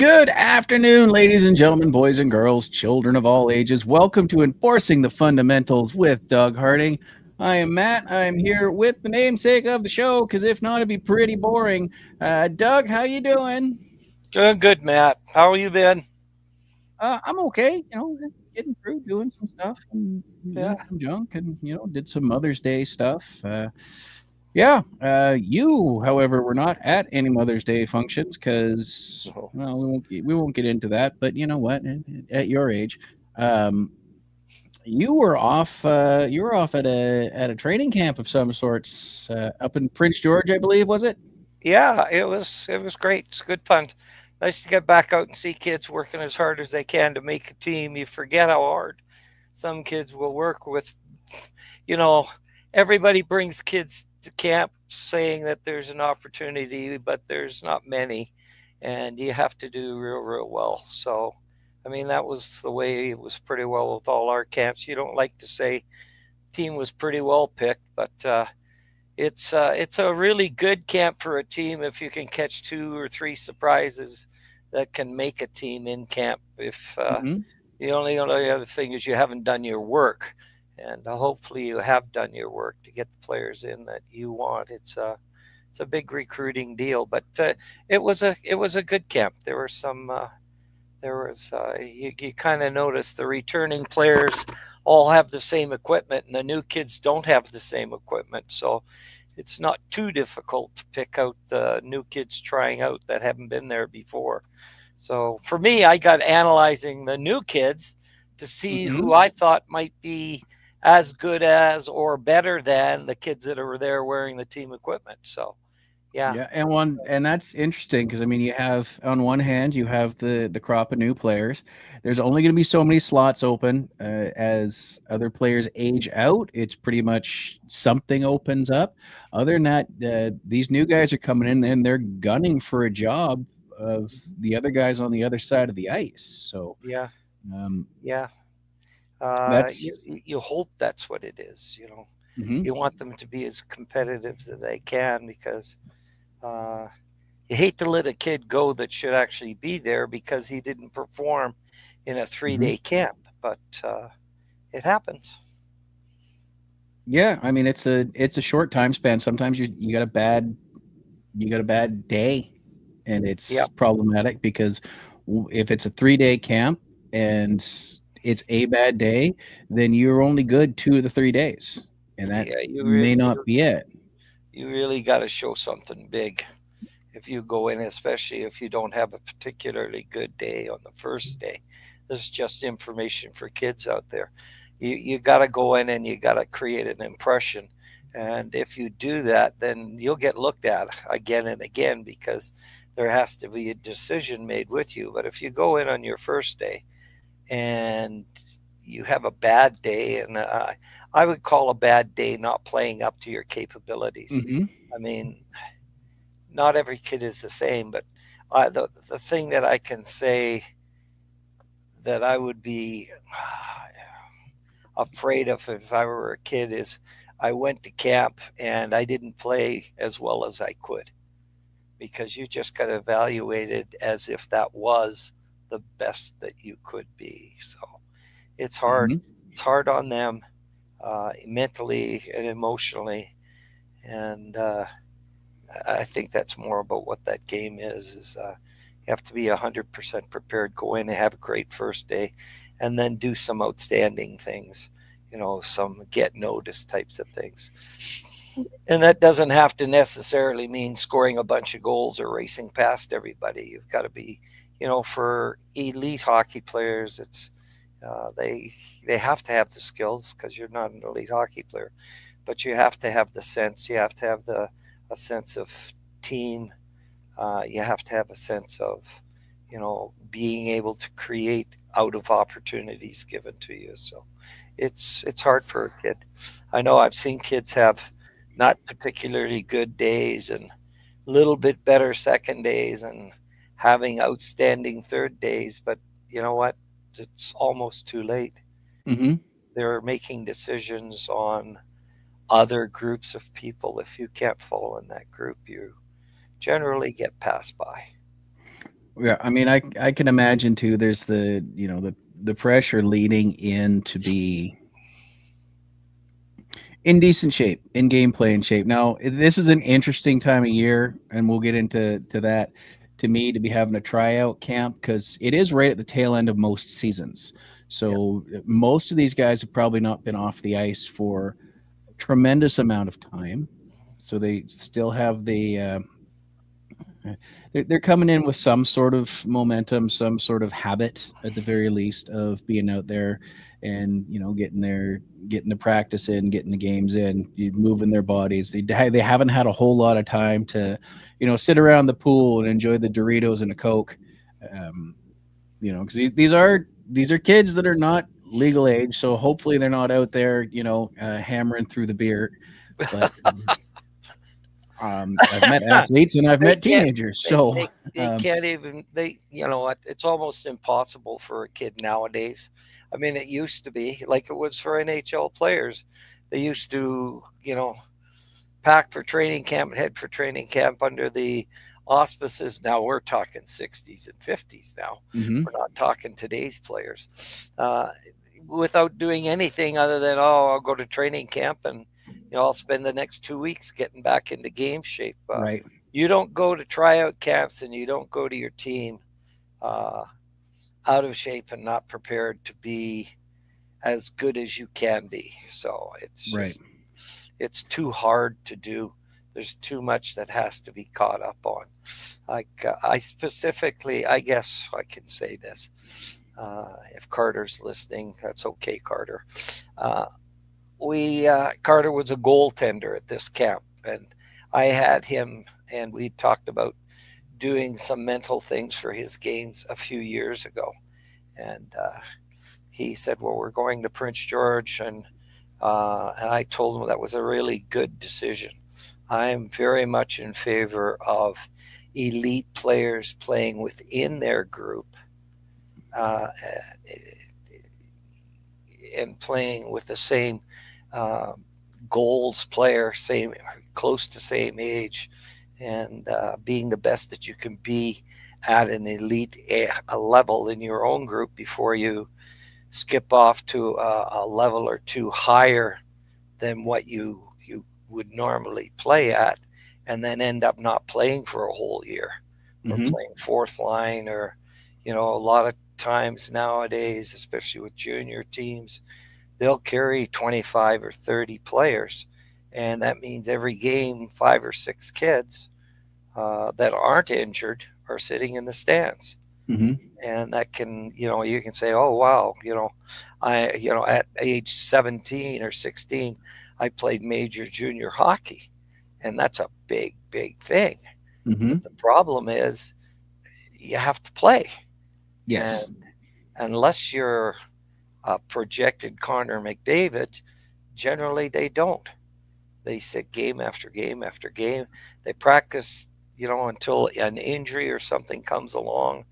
Good afternoon, ladies and gentlemen, boys and girls, children of all ages. Welcome to Enforcing the Fundamentals with Doug Harding. I am Matt. I'm here with the namesake of the show, because if not, it'd be pretty boring. Doug, how you doing? Doing good, Matt. How you been? I'm okay. Getting through, doing some stuff, and Yeah. doing some junk, and did some Mother's Day stuff. Yeah. You, however, were not at any Mother's Day functions because, No. well, we won't get into that. But you know what? At your age, um, you were off. You were off at a training camp of some sorts up in Prince George, I believe, was it? Yeah, it was great. It's good fun. Nice to get back out and see kids working as hard as they can to make a team. You forget how hard some kids will work with. You know, everybody brings kids to camp saying that there's an opportunity, but there's not many, and you have to do real, real well. So, I mean, that was the way it was pretty well with all our camps. You don't like to say team was pretty well picked, but it's a really good camp for a team if you can catch two or three surprises that can make a team in camp. If Mm-hmm. the only other thing is you haven't done your work, and hopefully you have done your work to get the players in that you want. It's a big recruiting deal, but it was a good camp. There were some. You kind of notice the returning players all have the same equipment and the new kids don't have the same equipment, so it's not too difficult to pick out the new kids trying out that haven't been there before. So for me, I got analyzing the new kids to see Mm-hmm. who I thought might be as good as or better than the kids that are there wearing the team equipment. So yeah. Yeah, and that's interesting because I mean, you have on one hand you have the crop of new players. There's only going to be so many slots open as other players age out. It's pretty much something opens up. Other than that, these new guys are coming in and they're gunning for a job of the other guys on the other side of the ice. So Yeah. um, Yeah. You that's you hope that's what it is. mhm. You want them to be as competitive as they can because uh, you hate to let a kid go that should actually be there because he didn't perform in a 3 day Mhm. camp. But it happens. Yeah, I mean it's a short time span. Sometimes you got a bad day and Yeah. it's problematic because if it's a 3-day camp and it's a bad day, then you're only good 2 of the 3 days, and that Yeah. You may really, not be it. you really got to show something big if you go in, especially if you don't have a particularly good day on the first day. This is just information for kids out there. You got to go in and you got to create an impression. And if you do that, then you'll get looked at again and again because there has to be a decision made with you. But if you go in on your first day and you have a bad day, and I would call a bad day not playing up to your capabilities. Mhm. I mean, not every kid is the same, but the thing that I can say that I would be afraid of if I were a kid is I went to camp and I didn't play as well as I could because you just got evaluated as if that was the best that you could be. So it's hard. Mhm. It's hard on them mentally and emotionally, and I think that's more about what that game is. You have to be 100% prepared, go in and have a great first day, and then do some outstanding things. Some get noticed types of things. And that doesn't have to necessarily mean scoring a bunch of goals or racing past everybody. You've got to be, for elite hockey players, it's they have to have the skills because you're not an elite hockey player, but you have to have the sense. You have to have the a sense of team. You have to have a sense of, being able to create out of opportunities given to you. So it's hard for a kid. I know I've seen kids have not particularly good days and a little bit better second days and having outstanding third days, but you know what? It's almost too late. Mhm. They're making decisions on other groups of people. If you can't follow in that group, you generally get passed by. Yeah, I mean, I can imagine too. There's the pressure leading in to be in decent shape, in gameplay in shape. Now, this is an interesting time of year, and we'll get into that. To me, to be having a tryout camp because it is right at the tail end of most seasons. Yeah. So most of these guys have probably not been off the ice for a tremendous amount of time. So they still have they're coming in with some sort of momentum, some sort of habit at the very least of being out there and getting the practice in, getting the games in, moving their bodies. They haven't had a whole lot of time to, sit around the pool and enjoy the Doritos and a Coke, um, because these are kids that are not legal age, so hopefully they're not out there, hammering through the beer, but. I've met athletes and I've They met can't. teenagers. They, So, they they um, can't even. They you know what? It's almost impossible for a kid nowadays. I mean, it used to be like it was for NHL players. They used to pack for training camp and head for training camp under the auspices. Now we're talking 60s and 50s. Now mhm, we're not talking today's players. Without doing anything other than, oh, I'll go to training camp and I'll spend the next 2 weeks getting back into game shape. right. You don't go to tryout camps and you don't go to your team uh, out of shape and not prepared to be as good as you can be. So Right. it's too hard to do. There's too much that has to be caught up on. Like I specifically, I guess I can say this. If Carter's listening, that's okay, Carter. Uh, we Carter was a goaltender at this camp, and I had him, and we talked about doing some mental things for his games a few years ago, and he said, "Well, we're going to Prince George," and I told him that was a really good decision. I'm very much in favor of elite players playing within their group uh, and playing with the same uh, goals player, same close to same age, and being the best that you can be at an elite a level in your own group before you skip off to a level or two higher than what you would normally play at, and then end up not playing for a whole year or Mhm, playing fourth line or a lot of times nowadays, especially with junior teams, they'll carry 25 or 30 players, and that means every game 5 or 6 kids that aren't injured are sitting in the stands. mhm, And that can, you can say, oh wow, at age 17 or 16 I played major junior hockey, and that's a big thing. mhm. But the problem is you have to play, Yes. and unless you're a projected Connor McDavid, generally they don't. They sit game after game after game. They practice, until an injury or something comes along.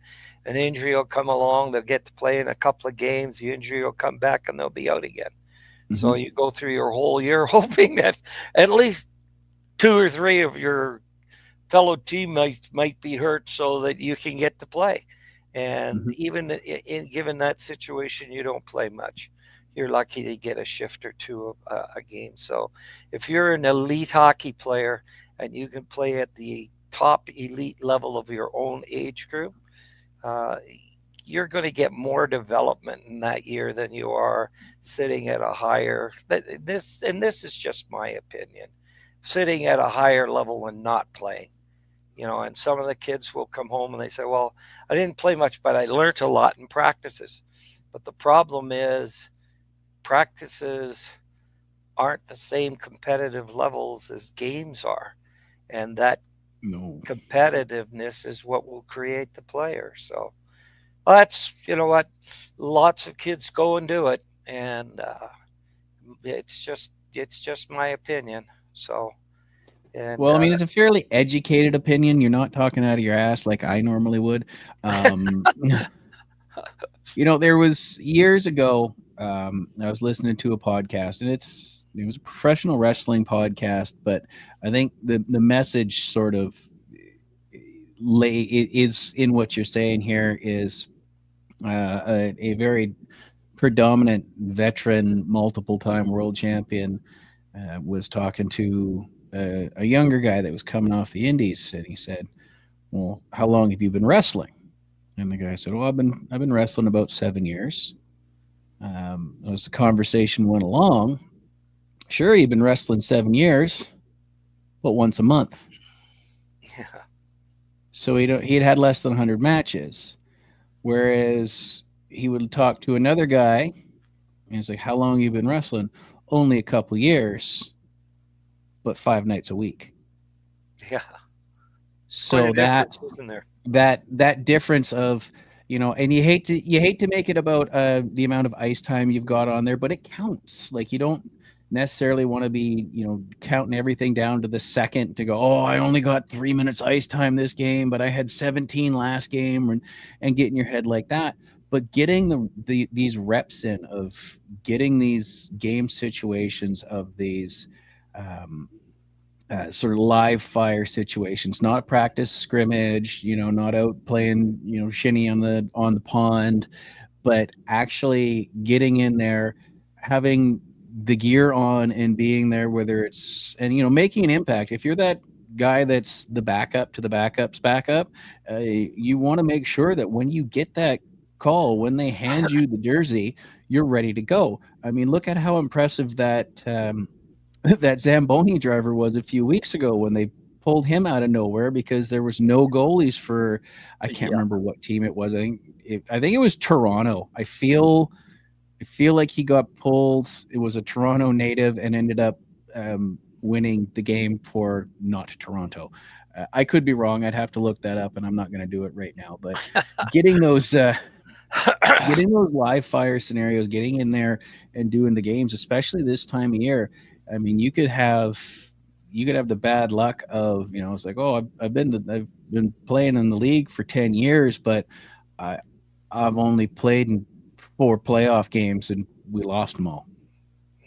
An injury will come along, they'll get to play in a couple of games, the injury will come back and they'll be out again. So Mhm, you go through your whole year hoping that at least two or three of your fellow teammates might be hurt so that you can get to play. And mhm. even given that situation, you don't play much. You're lucky to get a shift or two a game. So if you're an elite hockey player and you can play at the top elite level of your own age group, uh, you're going to get more development in that year than you are sitting at a higher this is just my opinion, sitting at a higher level and not playing. And some of the kids will come home and they say, well, I didn't play much, but I learned a lot in practices. But the problem is practices aren't the same competitive levels as games are, and that No. competitiveness is what will create the player. So that's, what, lots of kids go and do it, and it's just my opinion. So, and Well, I mean, it's a fairly educated opinion. You're not talking out of your ass like I normally would. Um, there was years ago, I was listening to a podcast, and it was a professional wrestling podcast, but I think the message sort of is in what you're saying here is a very predominant veteran, multiple time world champion was talking to a younger guy that was coming off the Indies, and he said, "Well, how long have you been wrestling?" And the guy said, "Well, I've been wrestling about 7 years." As the conversation went along, sure, you've been wrestling 7 years, but once a month. Yeah. So he'd had less than 100 matches, whereas he would talk to another guy, and he's like, "How long you been wrestling?" "Only a couple years, but 5 nights a week." Yeah. Quite a So difference, isn't there? that difference of, and you hate to make it about the amount of ice time you've got on there, but it counts. Like, you don't necessarily want to be counting everything down to the second to go, "Oh, I only got 3 minutes ice time this game, but I had 17 last game," and get in your head like that. But getting these reps in of getting these game situations of these sort of live fire situations, not practice scrimmage, not out playing, shinny on the pond, but actually getting in there, having the gear on and being there, whether it's, and making an impact. If you're that guy that's the backup to the backup's backup, you want to make sure that when you get that call, when they hand you the jersey, you're ready to go. I mean, look at how impressive that that Zamboni driver was a few weeks ago when they pulled him out of nowhere because there was no goalies for, I can't Yeah. remember what team it was. I think it was Toronto. I feel like he got pulled. It was a Toronto native and ended up winning the game for not Toronto. I could be wrong. I'd have to look that up, and I'm not going to do it right now. But getting those live fire scenarios, getting in there and doing the games, especially this time of year. I mean, you could have the bad luck of, it's like, "Oh, I've been playing in the league for 10 years, but I I've only played in 4 playoff games and we lost them all."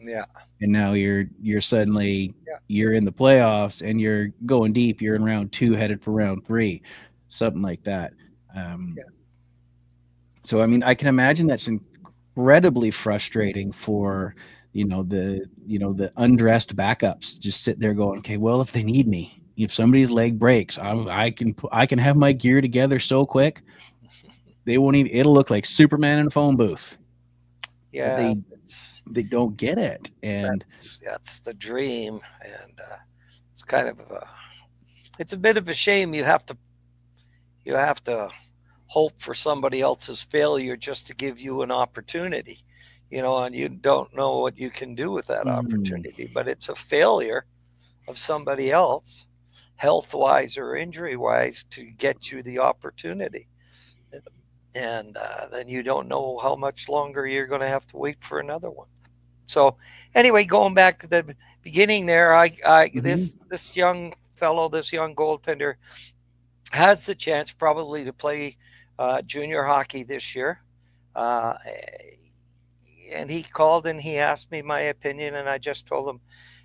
Yeah. And now you're suddenly Yeah. you're in the playoffs and you're going deep. You're in round 2, headed for round 3, something like that. Um, Yeah. So, I mean, I can imagine that's incredibly frustrating for, the undressed backups. Just sit there going, "Okay, well, if they need me, if somebody's leg breaks, I can have my gear together so quick they won't even. It'll look like Superman in a phone booth." But Yeah. they don't get it, and That's the dream, and it's kind of it's a bit of a shame. You have to hope for somebody else's failure just to give you an opportunity, and you don't know what you can do with that opportunity. But it's a failure of somebody else, health wise or injury wise, to get you the opportunity. And then you don't know how much longer you're going to have to wait for another one. So, anyway, going back to the beginning there, this young fellow, this young goaltender, has the chance probably to play junior hockey this year. Uh, and he called and he asked me my opinion, and I just told him,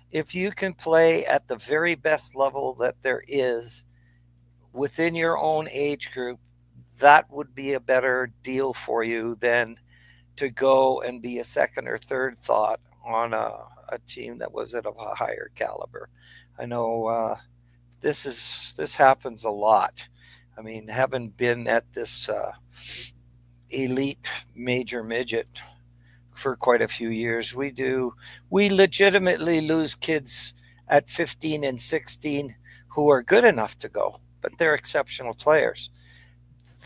if you can play at the very best level that there is within your own age group, that would be a better deal for you than to go and be a second or third thought on a team that was at a higher caliber. I know this happens a lot. I mean, having been at this elite major midget for quite a few years, we legitimately lose kids at 15 and 16 who are good enough to go, but they're exceptional players.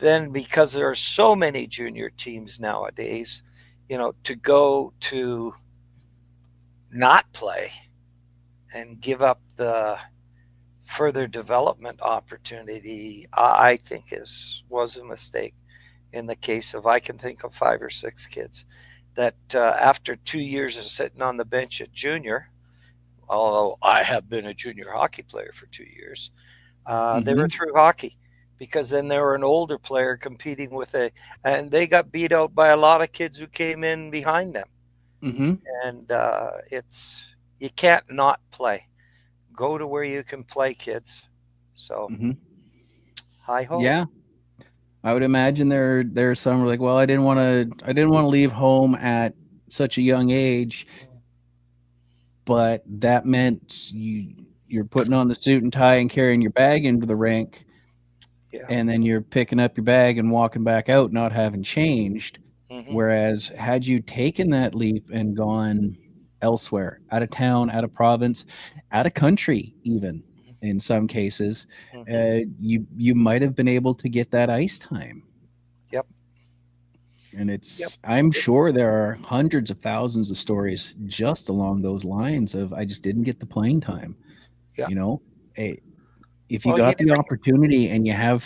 Then, because there are so many junior teams nowadays, to go to not play and give up the further development opportunity, I think was a mistake. In the case of, I can think of 5 or 6 kids that after 2 years of sitting on the bench at junior, although I have been a junior hockey player for 2 years, they were through hockey, because then they were an older player competing and they got beat out by a lot of kids who came in behind them. And you can't not play. Go to where you can play, kids. So Hi ho. Yeah, I would imagine there's some who are like, well, I didn't want to leave home at such a young age, but that meant you're putting on the suit and tie and carrying your bag into the rink, Yeah. and then you're picking up your bag and walking back out not having changed. Hmm. Whereas had you taken that leap and gone elsewhere, out of town, out of province, out of country, even in some cases, Hmm. you might have been able to get that ice time. Yep. And Yep. I'm sure It's there are hundreds of thousands of stories just along those lines of I just didn't get the playing time. yeah. You know, Eh, if you Well, you got the never. opportunity and you have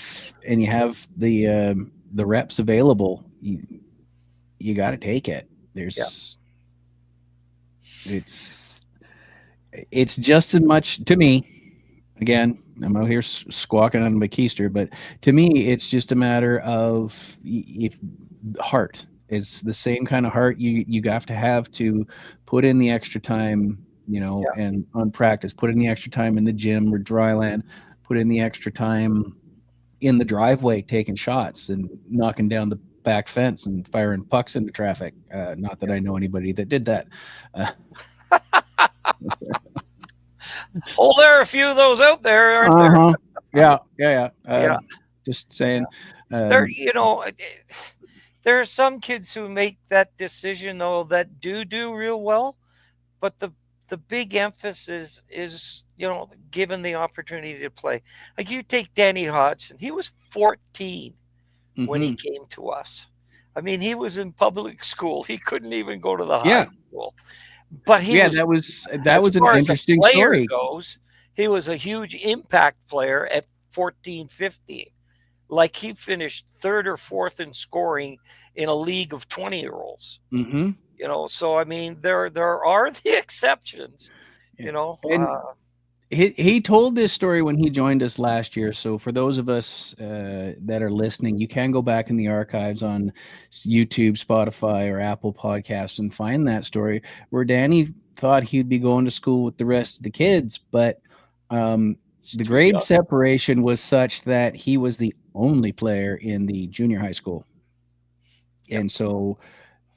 the reps available, you got to take it. Yeah. There's it's it's just as much to me. Again, I'm out here squawking on my keister, but to me, it's just a matter of if heart. It's the same kind of heart you have to put in the extra time, Yeah. and on practice, put in the extra time in the gym or dry land, put in the extra time in the driveway taking shots and knocking down the back fence and firing pucks into traffic. Not that Yeah. I know anybody that did that. Uh, Oh, there are a few of those out there, aren't there? uh-huh. Yeah, yeah, yeah. Yeah. Just saying. There, Um, there are some kids who make that decision though that do real well, but the big emphasis is given the opportunity to play. Like you take Danny Hodgson, he was 14 when he mhm. came to us. I mean, he was in public school. He couldn't even go to the high Yeah, school. But he yeah. was, That as was an far as a interesting player story. goes, he was a huge impact player at 14, 15. Like he finished third or fourth in scoring in a league of 20-year-olds. Hmm. So I mean, there are the exceptions. Yeah. You know, And he told this story when he joined us last year. So for those of us that are listening, you can go back in the archives on YouTube, Spotify, or Apple Podcasts and find that story where Danny thought he'd be going to school with the rest of the kids, but um, it's the too grade young. separation was such that he was the only player in the junior high school, Yep. and so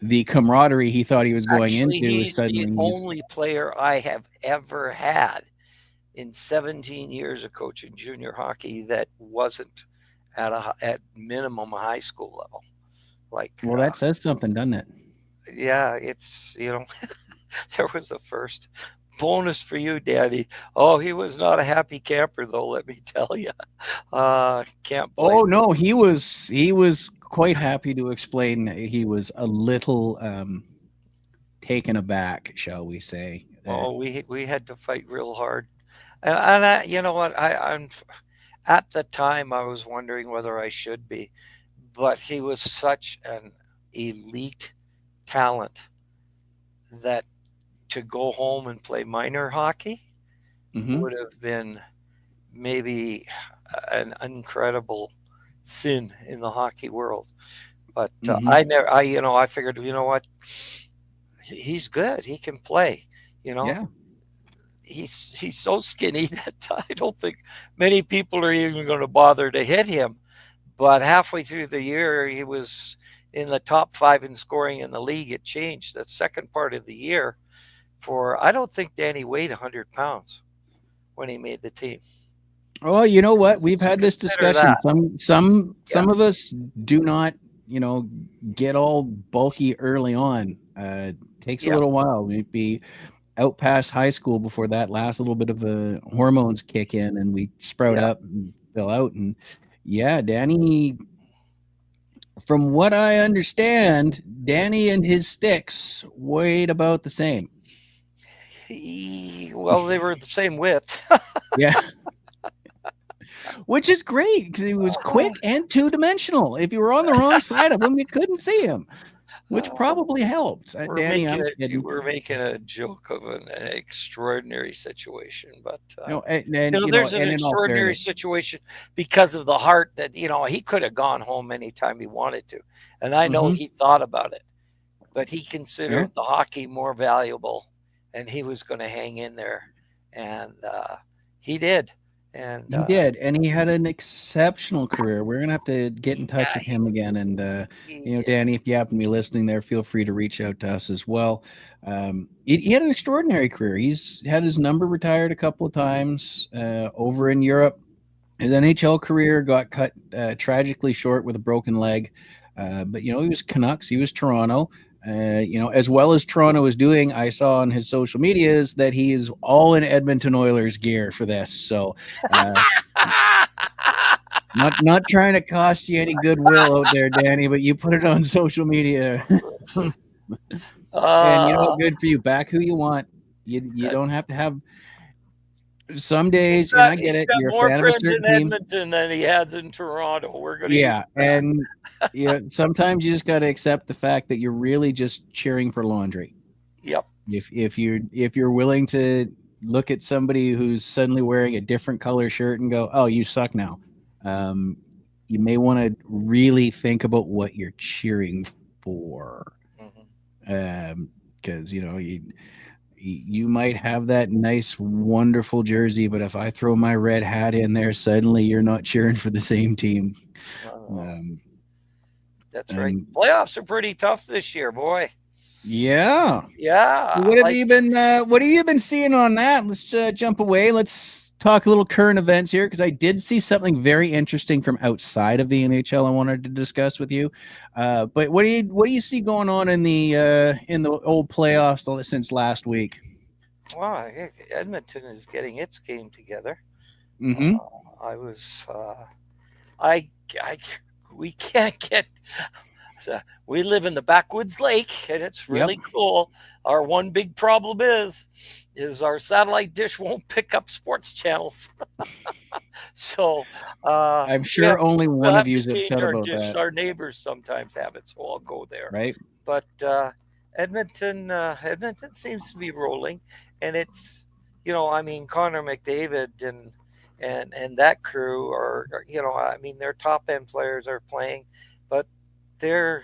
the camaraderie he thought he was going Actually, into is he's the suddenly he's only player I have ever had in 17 years of coaching junior hockey that wasn't at minimum high school level. Like, well. That says something, doesn't it? yeah, it's there was a first bonus for you, Daddy. Oh, he was not a happy camper though. Let me tell you. Can't blame. Oh no, he was quite happy to explain he was a little taken aback, shall we say. Oh, we had to fight real hard, and you know what? I'm at the time I was wondering whether I should be, but he was such an elite talent that to go home and play minor hockey Hmm. would have been maybe an incredible sin in the hockey world. But Hmm. I never, I figured, you know what, he's good. He can play. You know, Yeah. he's so skinny that I don't think many people are even going to bother to hit him. But halfway through the year, he was in the top 5 in scoring in the league. It changed the second part of the year. I don't think Danny weighed 100 pounds when he made the team. Well, you know what? We've So had this consider discussion. that. Some Yeah. of us do not, get all bulky early on. Takes a Yeah. little while. Maybe out past high school before that last little bit of the hormones kick in and we sprout Yeah. up and fill out. And yeah, Danny, from what I understand, Danny and his sticks weighed about the same. Well, they were the same width. Yeah, which is great because he was quick and two-dimensional. If you were on the wrong side of him, you couldn't see him, which probably helped. Danny, I'm kidding. We're making a joke of an extraordinary situation, but And there's an and in all extraordinary fairness, situation because of the heart that he could have gone home anytime he wanted to, and I know hmm he thought about it, but he yeah, considered the hockey more valuable, and he was going to hang in there, and he did. And He did, and he had an exceptional career. We're gonna have to get in touch yeah, with him again. And he you know, did. Danny, if you happen to be listening there, feel free to reach out to us as well. He had an extraordinary career. He's had his number retired a couple of times over in Europe. His NHL career got cut tragically short with a broken leg. But you know, he was Canucks. He was Toronto. You know, as well as Toronto is doing, I saw on his social medias that he is all in Edmonton Oilers gear for this. So, not trying to cost you any goodwill out there, Danny, but you put it on social media, and you know what? Good for you. Back who you want. You don't have to have. Some days, and I he's get it. got You're a more fan of a friends certain in team. Edmonton than he has in Toronto. We're going to use Yeah, that. and yeah, sometimes you just got to accept the fact that you're really just cheering for laundry. Yep. If you're willing to look at somebody who's suddenly wearing a different color shirt and go, "Oh, you suck now," you may want to really think about what you're cheering for, because you know you might have that nice, wonderful jersey, but if I throw my red hat in there, suddenly you're not cheering for the same team. That's right. And Playoffs are pretty tough this year, boy. yeah, Yeah. what have you been? What have you been seeing on that? Let's jump away. Let's talk a little current events here because I did see something very interesting from outside of the NHL. I wanted to discuss with you. But what do you see going on in the old playoffs since last week? Well, Edmonton is getting its game together. Mm-hmm. We can't get. We live in the backwoods lake, and it's really cool. Our one big problem is our satellite dish won't pick up sports channels. So I'm sure only one of you is upset our about dish. that. Our neighbors sometimes have it, so I'll go there. Right. But Edmonton seems to be rolling, and it's I mean Connor McDavid and that crew are I mean their top end players are playing, but their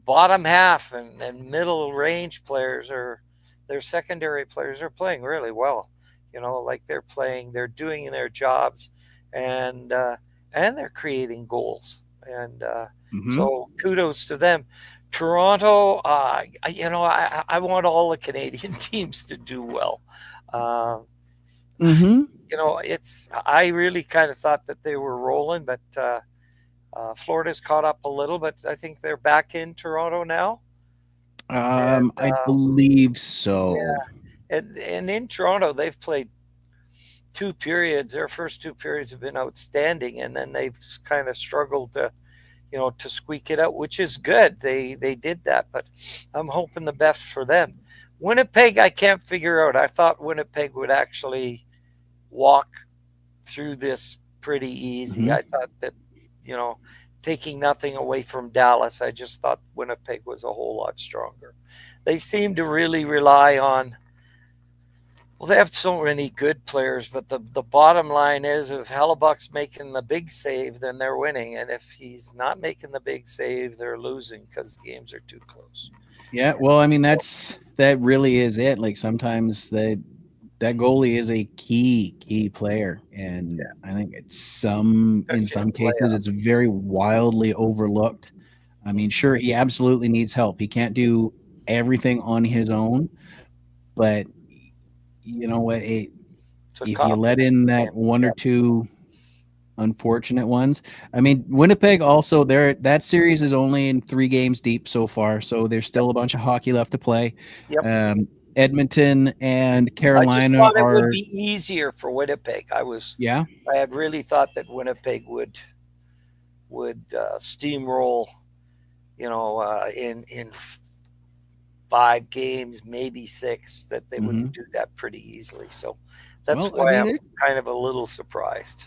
bottom half and middle range players their secondary players are playing really well. Like they're doing their jobs, and they're creating goals, and so kudos to them. Toronto, I want all the Canadian teams to do well. I really kind of thought that they were rolling, but Florida's caught up a little, but I think they're back in Toronto now. I believe so. Yeah. And in Toronto, they've played 2 periods. Their first 2 periods have been outstanding, and then they've just kind of struggled to squeak it out, which is good. They did that, but I'm hoping the best for them. Winnipeg, I can't figure out. I thought Winnipeg would actually walk through this pretty easy. I thought that, taking nothing away from Dallas, I just thought Winnipeg was a whole lot stronger. They seem to really rely on, they have so many good players, but the bottom line is if Hellebuck's making the big save, then they're winning. And if he's not making the big save, they're losing because the games are too close. Yeah, well, I mean, that really is it. Like sometimes that goalie is a key player, and I think in some cases it's very wildly overlooked. I mean, sure, he absolutely needs help. He can't do everything on his own, but you know what? If you let in that one or two unfortunate ones, I mean, Winnipeg also that series is only in 3 games deep so far, so there's still a bunch of hockey left to play. Edmonton and Carolina I just thought it would be easier for Winnipeg. I had really thought that Winnipeg would steamroll, in 5 games, maybe 6, that they would do that pretty easily. So that's why I'm kind of a little surprised.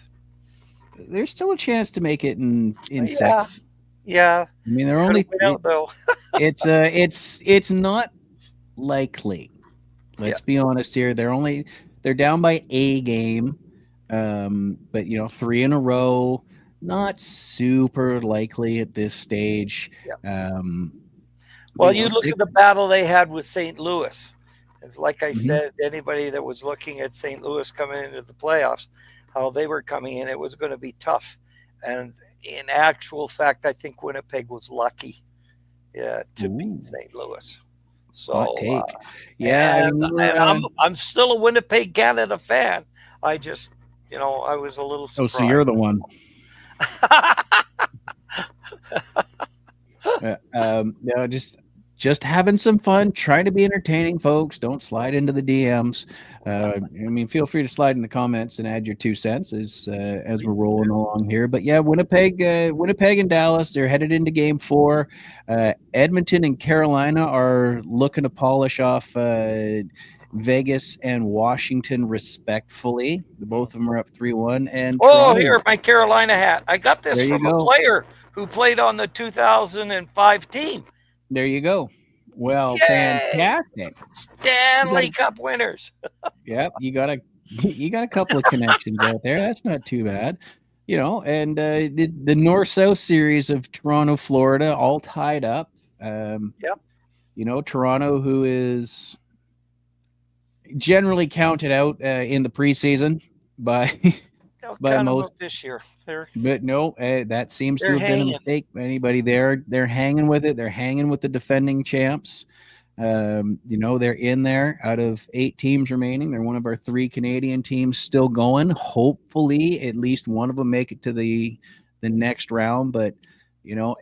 There's still a chance to make it in 6. Yeah. I mean, they're only though. it's not likely. Let's be honest here. They're down by a game, but 3 in a row, not super likely at this stage. Well, you look at the battle they had with St. Louis. It's like I said, anybody that was looking at St. Louis coming into the playoffs, how they were coming in. It was going to be tough. And in actual fact, I think Winnipeg was lucky to beat Ooh, St. Louis. hot So, take. Yeah, I mean, we were. and I'm still a Winnipeg Canada fan. I just, I was a little Oh, so surprised. you're the one. No, just having some fun, trying to be entertaining, folks. Don't slide into the DMs. I mean, feel free to slide in the comments and add your 2 cents as we're rolling along here. But yeah, Winnipeg and Dallas, they're headed into Game 4. Edmonton and Carolina are looking to polish off Vegas and Washington respectfully. Both of them are up 3-1. And Oh, Toronto, here, my Carolina hat. I got this there you from a go. player who played on the 2005 team. There you go. Well, Yay! fantastic. Stanley Cup winners. Yep, you got a couple of connections out there. That's not too bad. And the North-South series of Toronto, Florida, all tied up. Yep. Toronto, who is generally counted out in the preseason by Kind most of this year. But no, that seems to They're have been a hanging. mistake. Anybody there, they're hanging with it. They're hanging with the defending champs. They're in there out of 8 teams remaining. They're one of our 3 Canadian teams still going. Hopefully, at least one of them make it to the next round. But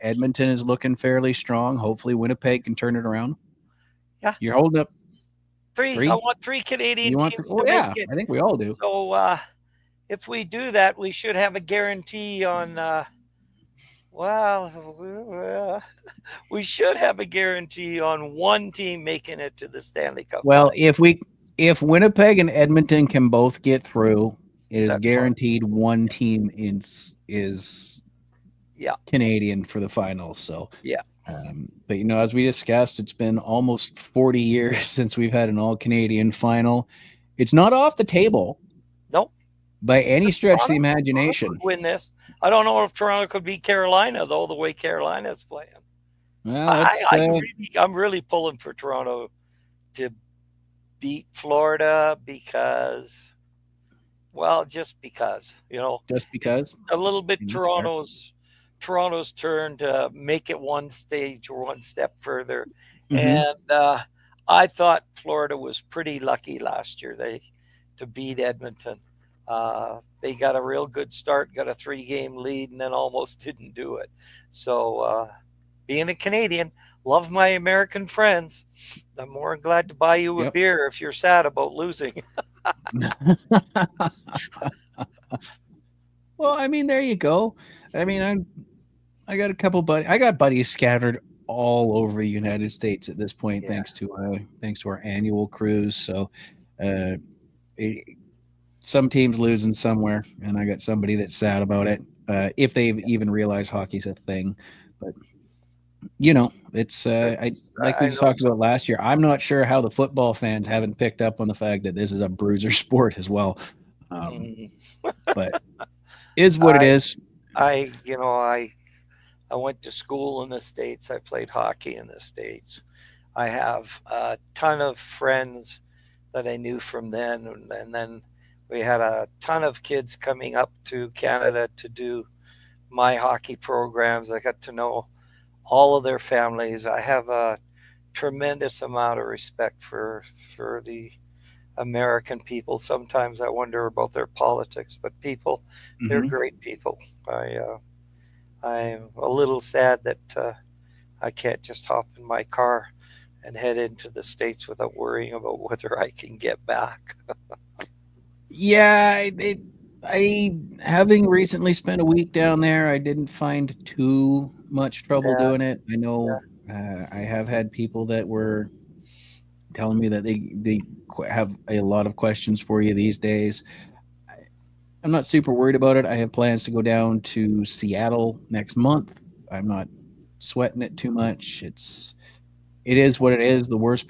Edmonton is looking fairly strong. Hopefully, Winnipeg can turn it around. Yeah, you're holding up 3. I want 3 Canadian teams to make it. I think we all do. So if we do that, we should have a guarantee on. We should have a guarantee on one team making it to the Stanley Cup. Well, if Winnipeg and Edmonton can both get through, it is guaranteed fine. One team is Canadian for the finals. So yeah. But as we discussed, it's been almost 40 years since we've had an all-Canadian final. It's not off the table. Nope. By any stretch of the imagination. Win this. I don't know if Toronto could beat Carolina, though, the way Carolina's playing. Well, I'm really pulling for Toronto to beat Florida because, just because, Just because? A little bit Toronto's turn to make it one stage or one step further. Mm-hmm. And I thought Florida was pretty lucky last year to beat Edmonton. They got a real good start, got a 3-game lead, and then almost didn't do it. So being a Canadian, love my American friends. I'm more glad to buy you a beer if you're sad about losing. Well, I mean, there you go. I mean, I got a couple I got buddies scattered all over the United States at this point, thanks to our annual cruise. So some teams losing somewhere, and I got somebody that's sad about it, if they even realize hockey's a thing. But it's like we talked about last year. I'm not sure how the football fans haven't picked up on the fact that this is a bruiser sport as well. But is what it is. I went to school in the States. I played hockey in the States. I have a ton of friends that I knew from then, and then we had a ton of kids coming up to Canada to do my hockey programs. I got to know all of their families. I have a tremendous amount of respect for the American people. Sometimes I wonder about their politics, but people, they're great people. I'm a little sad that I can't just hop in my car and head into the States without worrying about whether I can get back. Yeah, I having recently spent a week down there, I didn't find too much trouble doing it. I know I have had people that were telling me that they have a lot of questions for you these days. I'm not super worried about it. I have plans to go down to Seattle next month. I'm not sweating it too much. It is what it is. The worst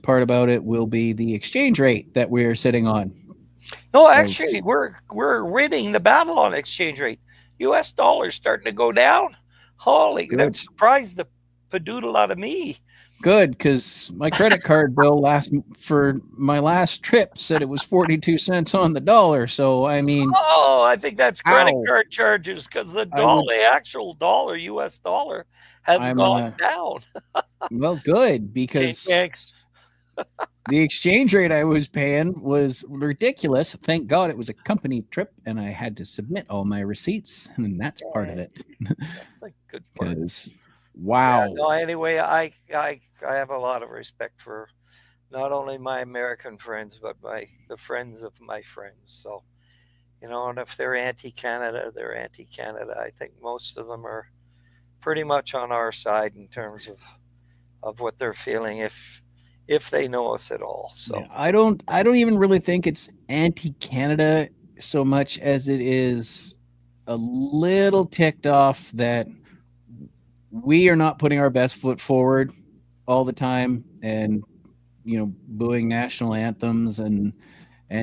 part about it will be the exchange rate that we're sitting on. No, actually, we're winning the battle on exchange rate. U.S. dollar's starting to go down. Holy, that surprised the padoodle out of me. Good, because my credit card bill for my last trip said it was 42 cents on the dollar. So I mean, Oh, I think that's credit how card charges because the I would actual dollar, U.S. dollar, has I'm gone down. well, good, because Thanks. the exchange rate I was paying was ridiculous. Thank God it was a company trip and I had to submit all my receipts, and that's part of it. That's a good part. Because Yeah. wow, No. Anyway, I have a lot of respect for not only my American friends but the friends of my friends. So and if they're anti-Canada, they're anti-Canada. I think most of them are pretty much on our side in terms of what they're feeling if they know us at all. So yeah, I don't even really think it's anti-Canada so much as it is a little ticked off that we are not putting our best foot forward all the time, and booing national anthems and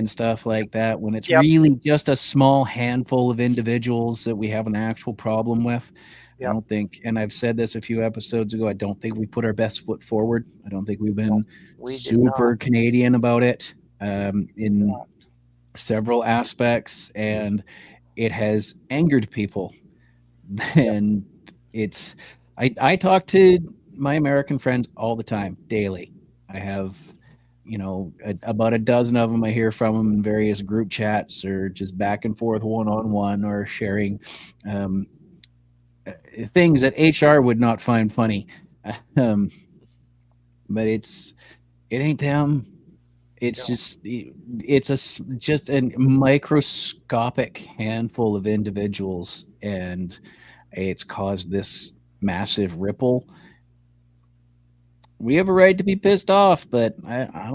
stuff like that, when it's yep, really just a small handful of individuals that we have an actual problem with. I yep, don't think, and I've said this a few episodes ago, I don't think we put our best foot forward. I don't think we've been we did super not. Canadian about it, in several aspects, and it has angered people. Yep, And it's, I talk to my American friends all the time, daily. I have, about a dozen of them. I hear from them in various group chats, or just back and forth one-on-one, or sharing things that HR would not find funny. um, but it ain't them. It's no, just a microscopic handful of individuals, and it's caused this massive ripple. We have a right to be pissed off, but I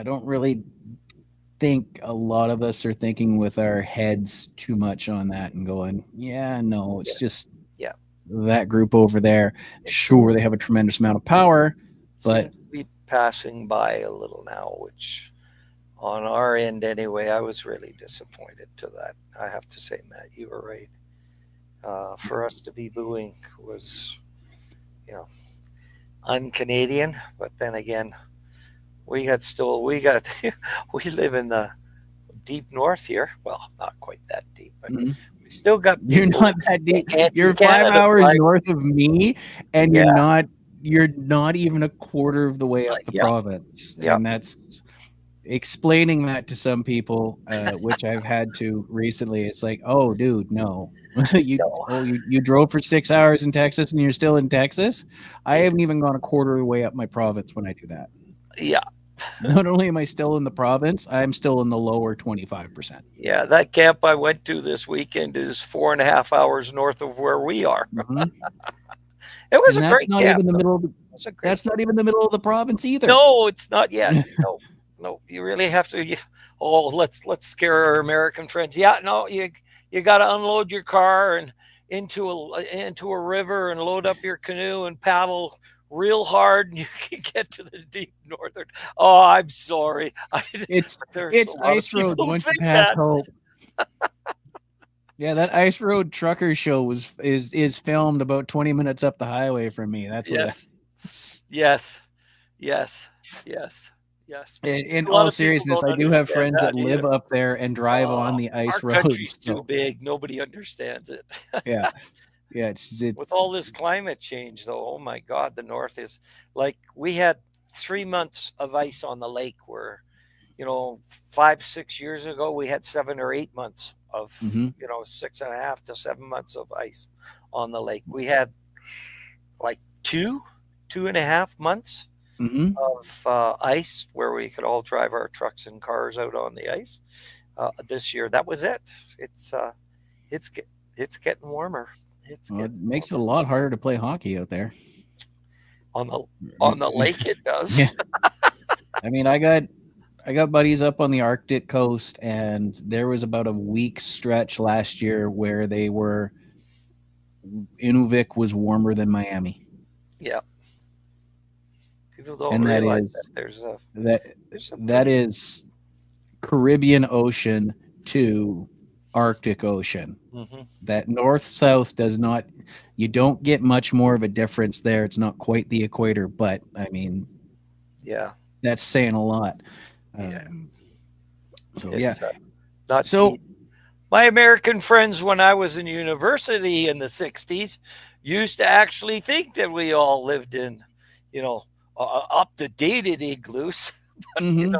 don't really think a lot of us are thinking with our heads too much on that and going, yeah, no, it's yeah, just yeah. that group over there. It Sure, they have a tremendous amount of power, but seems to be passing by a little now, which on our end anyway, I was really disappointed to that. I have to say, Matt, you were right. For us to be booing was, you know, un-Canadian. But then again, we got we live in the deep north here. Well, not quite that deep, but we still got you're people not with that deep. You're five anti-Canada hours flag. north of me, and Yeah, you're not even a quarter of the way up the yeah, province. yeah. And that's explaining that to some people, which I've had to recently. It's like, oh, dude, no. No, You drove for 6 hours in Texas and you're still in Texas. I yeah, haven't even gone a quarter of the way up my province when I do that. yeah. Not only am I still in the province, I'm still in the lower 25%. Yeah, that camp I went to this weekend is 4.5 hours north of where we are. Mhm. It was And a that's great not camp, even the though. middle of It was a great that's camp. not even the middle of the province either. No, it's not yet. No, no. You really have to. Oh, let's scare our American friends. Yeah, no, you got to unload your car and into a river and load up your canoe and paddle real hard, and you can get to the deep northern. Oh, I'm sorry. It's There's a it's lot of ice road people who once you think pass that. Hope. Yeah, that ice road trucker show is filmed about 20 minutes up the highway from me. That's what. Yes, yes, yes, yes, yes. In A lot all of people seriousness, don't I do have understand friends that that live either. up there and drive on the Our ice roads. country's too So big. Nobody understands it. yeah, yeah, it's With it's all this climate change, though, oh my God, the North is like we had 3 months of ice on the lake where, 5, 6 years ago, we had 7 or 8 months of, mhm, 6.5 to 7 months of ice on the lake. We had like 2.5 months mhm. of ice where we could all drive our trucks and cars out on the ice. This year, that was it. It's get, it's getting warmer. It's Well, it getting makes it warmer a lot harder to play hockey out there. on the lake. It does. Yeah, I mean, I got buddies up on the Arctic coast, and there was about a week stretch last year where Inuvik was warmer than Miami, Yeah, people don't and realize that that there's a that pretty is Caribbean Ocean to Arctic Ocean. Hmm. That north-south does not, you don't get much more of a difference there. It's not quite the equator, but I mean, Yeah. that's saying a lot. Yeah. So yeah. It's not So my American friends when I was in university in the 60s used to actually think that we all lived in, you know, up to dated igloos. But, mhm.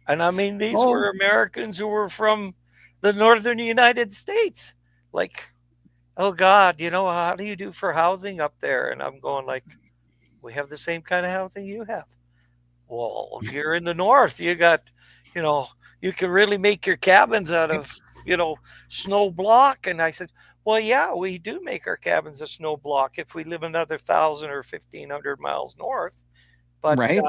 and I mean, these Oh, were Americans who were from the northern United States. Like, oh God, how do you do for housing up there? And I'm going like, we have the same kind of housing you have. Well, you're in the north. You got, you know, you can really make your cabins out of, snow block. And I said, well, yeah, we do make our cabins of snow block if we live another 1,000 or 1,500 miles north. But right.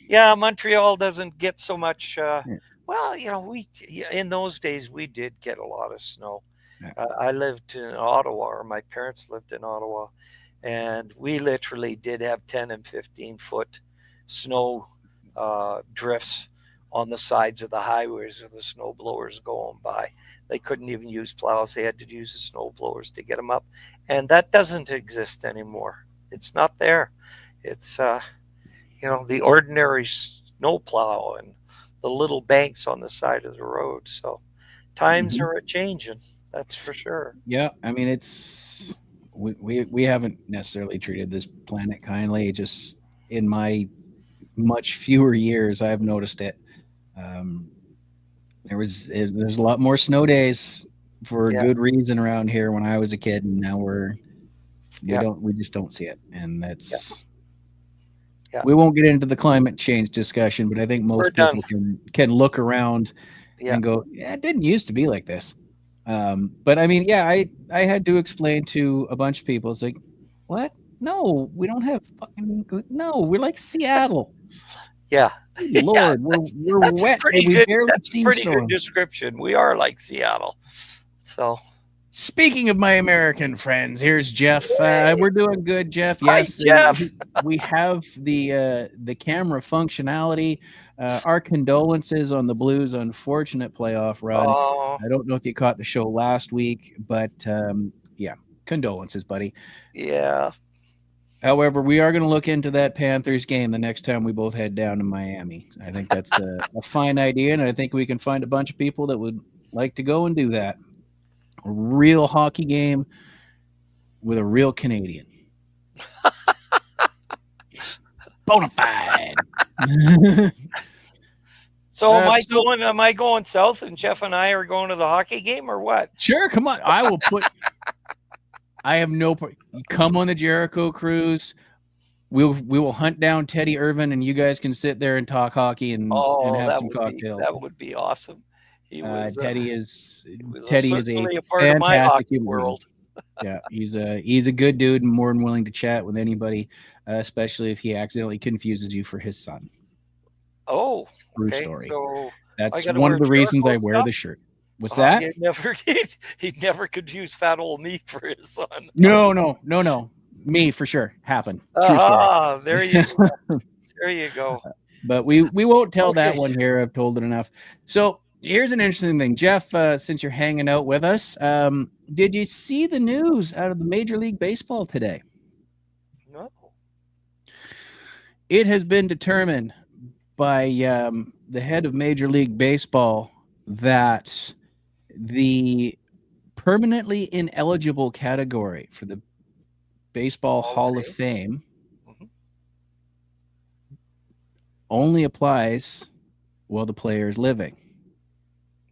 yeah, Montreal doesn't get so much. Yeah. Well, in those days we did get a lot of snow. Yeah. I lived in Ottawa, or my parents lived in Ottawa, and we literally did have 10 and 15-foot snow drifts on the sides of the highways with the snow blowers going by. They couldn't even use plows; they had to use the snow blowers to get them up, and that doesn't exist anymore. It's not there. It's the ordinary snow plow and the little banks on the side of the road. So times Mhm. are a changing. That's for sure. Yeah, I mean, it's we haven't necessarily treated this planet kindly. Just in my much fewer years, I've noticed it. Um, there's a lot more snow days for a Yeah, good reason around here when I was a kid, and now yeah, we just don't see it, and yeah, that's yeah. we won't get into the climate change discussion, but I think We're most done. people can look around Yeah. and go, yeah, it didn't used to be like this. But I mean, yeah, I had to explain to a bunch of people. It's like, what? No, we don't have fucking. No, we're like Seattle. Yeah. Good Yeah. Lord, That's we're that's a wet and pretty we good barely that's a see pretty good storm. description. We are like Seattle. So Speaking of my American friends, here's Jeff. yay. We're doing good, Jeff. Hi Yes, Jeff. we have the camera functionality. Our condolences on the Blues' unfortunate playoff run. Oh I don't know if you caught the show last week, but yeah, condolences, buddy. yeah. However, we are going to look into that Panthers game the next time we both head down to Miami. I think that's a fine idea, and I think we can find a bunch of people that would like to go and do that. A real hockey game with a real Canadian. Bonafide. So So am I going south and Jeff and I are going to the hockey game or what? sure, come on. I have no point. Come on the Jericho cruise. We will hunt down Teddy Irvin, and you guys can sit there and talk hockey and Oh, have some cocktails. that would be awesome. He was Teddy is he was Teddy is a certainly a part of my fantastic hockey human being. world. Yeah, he's a good dude and more than willing to chat with anybody, especially if he accidentally confuses you for his son. Oh, True okay. story. So I That's got to one wear of the reasons I Jericho wear the stuff. shirt. What's that? He'd never confuse fat old me for his son. No. Me for sure. Happened. True story. Ah, there you go. There you go. But we won't tell that Okay. one here. I've told it enough. So here's an interesting thing, Jeff. Since you're hanging out with us, did you see the news out of the Major League Baseball today? No. It has been determined by the head of Major League Baseball that the permanently ineligible category for the Baseball Hall of Fame Mhm. only applies while the player is living.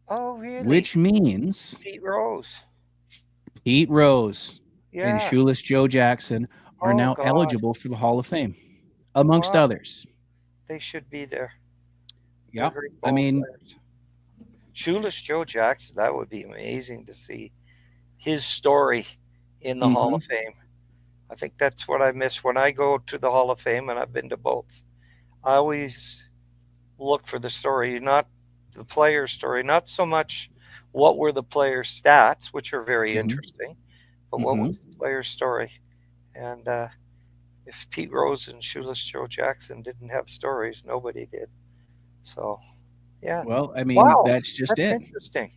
Oh, really? Which means Pete Rose. Pete Rose and Yeah. Shoeless Joe Jackson are Oh, now God. eligible for the Hall of Fame, amongst Wow. others. They should be there. Yeah, They're great I ball mean, players. Shoeless Joe Jackson, that would be amazing to see his story in the Hall of Fame. I think that's what I miss when I go to the Hall of Fame, and I've been to both. I always look for the story, not the player's story, not so much what were the player's stats, which are very interesting, but what was the player's story. And if Pete Rose and Shoeless Joe Jackson didn't have stories, nobody did. So, yeah. well, I mean, Wow, that's just that's it. interesting.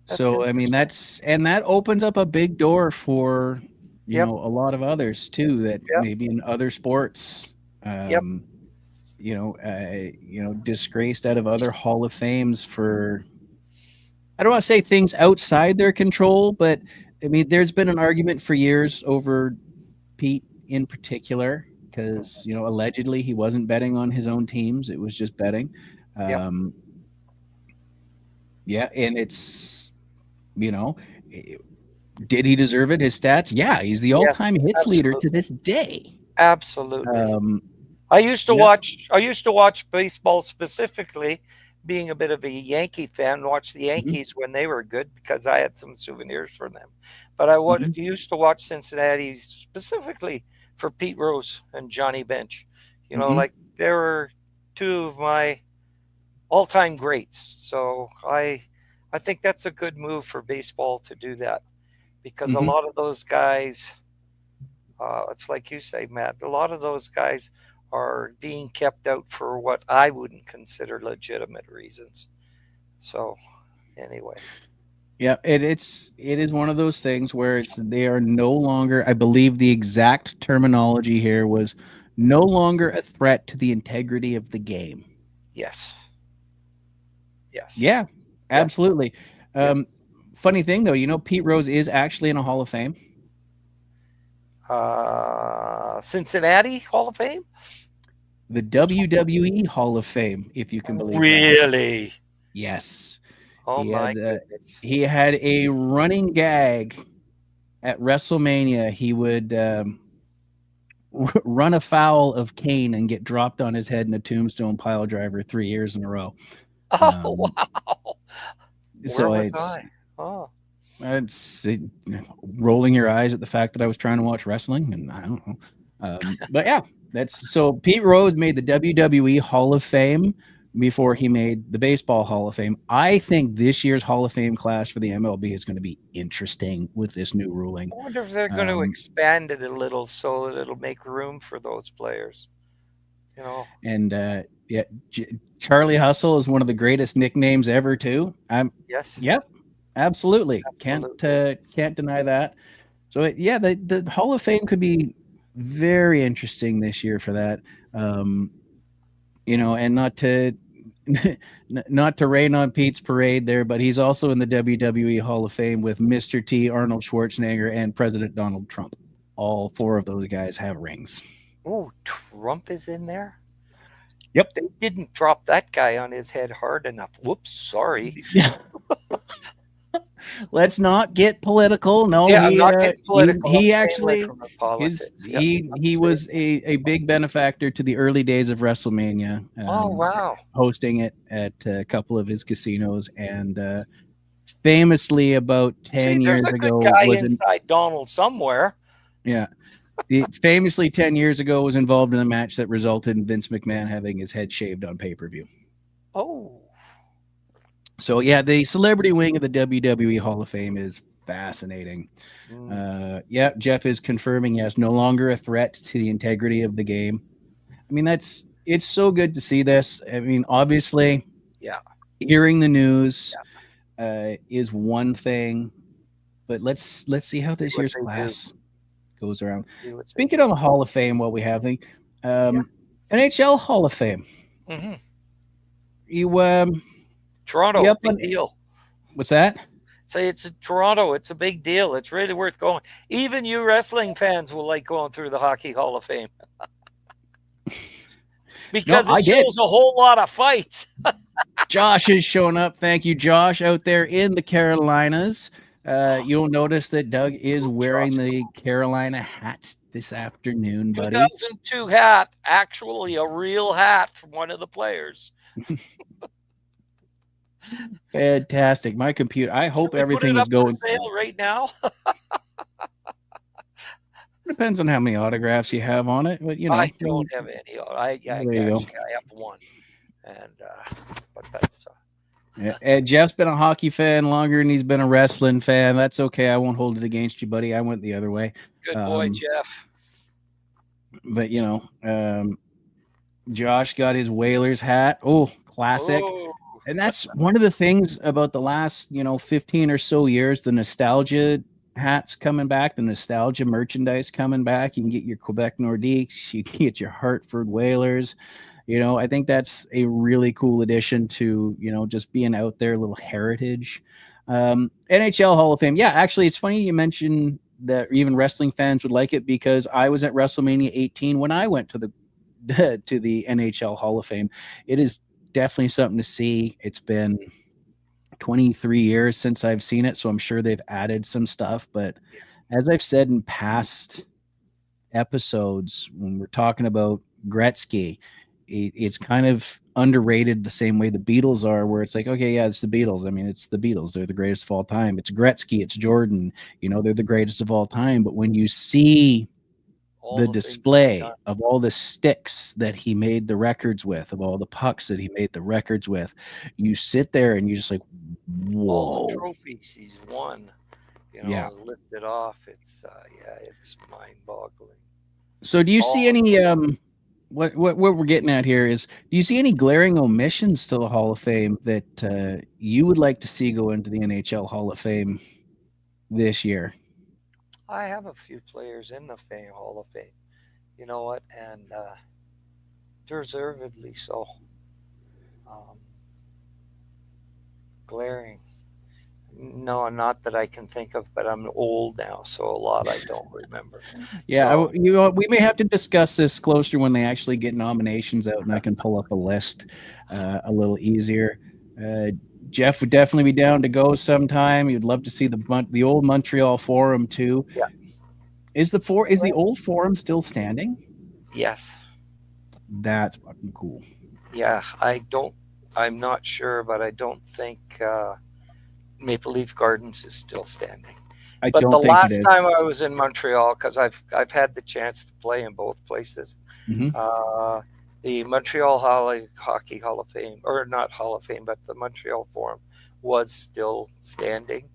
So I mean that opens up a big door for Yep. a lot of others too that Yep. maybe in other sports Yep. disgraced out of other Hall of Fames for I don't want to say things outside their control, but I mean there's been an argument for years over Pete in particular because allegedly he wasn't betting on his own teams, it was just betting. Yep. Yeah, and it's did he deserve it? His stats? Yeah, he's the all-time hits leader to this day. Absolutely. I used to watch baseball specifically, being a bit of a Yankee fan, watch the Yankees when they were good because I had some souvenirs from them. But I used to watch Cincinnati specifically for Pete Rose and Johnny Bench. Like they were two of my all-time greats. So I think that's a good move for baseball to do that, because a lot of those guys, it's like you say, Matt, a lot of those guys are being kept out for what I wouldn't consider legitimate reasons. So anyway. Yeah, it is one of those things where they are no longer, I believe the exact terminology here was no longer a threat to the integrity of the game. Yes. Yeah, absolutely. Funny thing though, Pete Rose is actually in a Hall of Fame. Cincinnati Hall of Fame? The WWE Hall of Fame, if you can believe really? That. Yes. Oh my goodness. He had a running gag at WrestleMania. He would run afoul of Kane and get dropped on his head in a tombstone pile driver 3 years in a row. Oh, wow. So Where was I? Oh. It's rolling your eyes at the fact that I was trying to watch wrestling, and I don't know. But yeah, so Pete Rose made the WWE Hall of Fame before he made the Baseball Hall of Fame. I think this year's Hall of Fame class for the MLB is going to be interesting with this new ruling. I wonder if they're going to expand it a little so that it'll make room for those players. And Charlie Hustle is one of the greatest nicknames ever too. Yes. Yep. Absolutely. Can't deny that. So the Hall of Fame could be very interesting this year for that. And not to rain on Pete's parade there, but he's also in the WWE Hall of Fame with Mr. T, Arnold Schwarzenegger, and President Donald Trump. All four of those guys have rings. Oh, Trump is in there? Yep. They didn't drop that guy on his head hard enough. Whoops, sorry. Let's not get political. No, I'm not getting political. He actually he was a big benefactor to the early days of WrestleMania. Oh wow! Hosting it at a couple of his casinos, and famously about 10 years ago, guy inside Donald somewhere. Yeah. Famously 10 years ago was involved in a match that resulted in Vince McMahon having his head shaved on pay-per-view. Oh. So yeah, the celebrity wing of the WWE Hall of Fame is fascinating. Jeff is confirming yes, no longer a threat to the integrity of the game. I mean, it's so good to see this. I mean, obviously, hearing the news is one thing, but let's see how this year's class goes around. Speaking of the Hall of Fame, what we have, the NHL Hall of Fame. Mm-hmm. You Toronto, big deal. What's that? Say it's Toronto. It's a big deal. It's really worth going. Even you wrestling fans will like going through the Hockey Hall of Fame because it shows a whole lot of fights. Josh is showing up. Thank you, Josh, out there in the Carolinas. You'll notice that Doug is wearing the Carolina hat this afternoon, buddy. 2002 hat, actually a real hat from one of the players. Fantastic. My computer, I hope everything is going sale right now. Depends on how many autographs you have on it, but I don't have any. I have one, and but that's Jeff's been a hockey fan longer than he's been a wrestling fan. That's okay. I won't hold it against you, buddy. I went the other way. Good boy, Jeff. But Josh got his Whalers hat. Oh, classic. And that's one of the things about the last, 15 or so years, the nostalgia hats coming back, the nostalgia merchandise coming back. You can get your Quebec Nordiques, you can get your Hartford Whalers. I think that's a really cool addition to, just being out there, a little heritage. NHL Hall of Fame. Yeah, actually, it's funny you mentioned that even wrestling fans would like it because I was at WrestleMania 18 when I went to the to the NHL Hall of Fame. It is definitely something to see. It's been 23 years since I've seen it, so I'm sure they've added some stuff. But as I've said in past episodes, when we're talking about Gretzky, it's kind of underrated the same way the Beatles are, where it's like, okay, yeah, it's the Beatles. I mean, it's the Beatles. They're the greatest of all time. It's Gretzky, it's Jordan. They're the greatest of all time. But when you see the display of all the sticks that he made the records with, of all the pucks that he made the records with, you sit there and you're just like, whoa. All the trophies he's won, listed off. It's mind-boggling. So do you see any what we're getting at here is, do you see any glaring omissions to the Hall of Fame that you would like to see go into the NHL Hall of Fame this year? I have a few players in the Hall of Fame, you know what, and deservedly so. Glaring. No, not that I can think of, but I'm old now, so a lot I don't remember. Yeah, so, we may have to discuss this closer when they actually get nominations out, and I can pull up a list a little easier. Jeff would definitely be down to go sometime. You'd love to see the old Montreal Forum too. Yeah. Is the old Forum still standing? Yes. That's fucking cool. Yeah, I'm not sure, but I don't think Maple Leaf Gardens is still standing. But the last time I was in Montreal, because I've had the chance to play in both places, the Montreal Hockey Hall of Fame, or not Hall of Fame, but the Montreal Forum was still standing.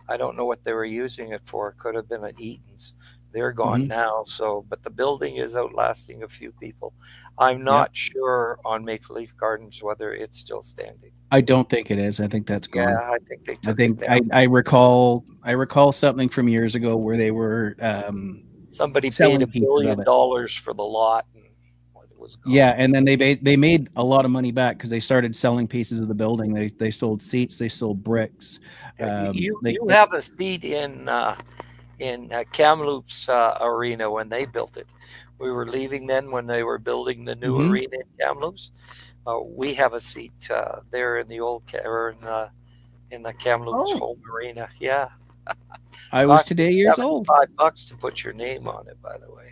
I don't know what they were using it for. It could have been at Eaton's. They're gone now. So, but the building is outlasting a few people. I'm not sure on Maple Leaf Gardens whether it's still standing. I don't think it is. I think that's gone. Yeah, I think they took it down. I recall something from years ago where they were somebody paid $1 billion for the lot. Yeah, and then they made a lot of money back because they started selling pieces of the building. They sold seats, they sold bricks. You have a seat in Kamloops Arena when they built it. We were leaving then when they were building the new arena in Kamloops. We have a seat there in the old in the Kamloops home arena. Yeah, I was today years old. $5 to put your name on it, by the way.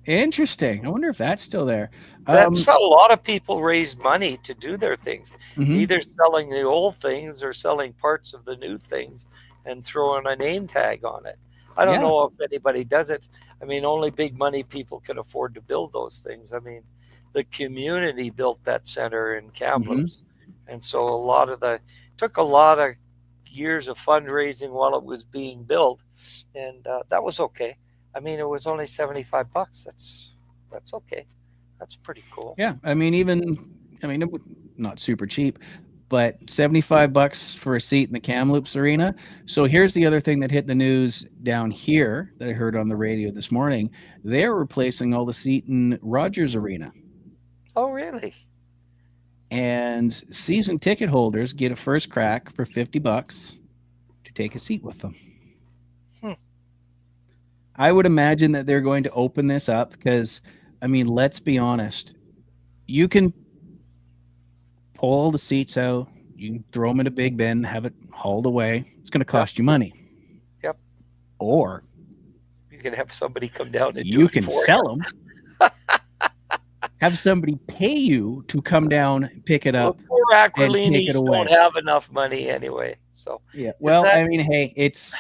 Interesting. I wonder if that's still there. That's a lot of people raise money to do their things, either selling the old things or selling parts of the new things and throwing a name tag on it. I don't know if anybody does it. I mean, only big money people can afford to build those things. I mean, the community built that center in Kamloops, and so took a lot of years of fundraising while it was being built, and that was okay. I mean, it was only $75. That's okay. That's pretty cool. Yeah, I mean, it was not super cheap, but $75 for a seat in the Kamloops Arena. So here's the other thing that hit the news down here that I heard on the radio this morning. They're replacing all the seat in Rogers Arena. Oh, really? And season ticket holders get a first crack for $50 to take a seat with them. I would imagine that they're going to open this up because, I mean, let's be honest. You can pull all the seats out. You can throw them in a big bin, have it hauled away. It's going to cost you money. Yep. Or you can have somebody come down and you can sell them. Have somebody pay you to come down, pick it up. Well, poor Aquilinis don't have enough money anyway. So yeah. Well, I mean, hey, it's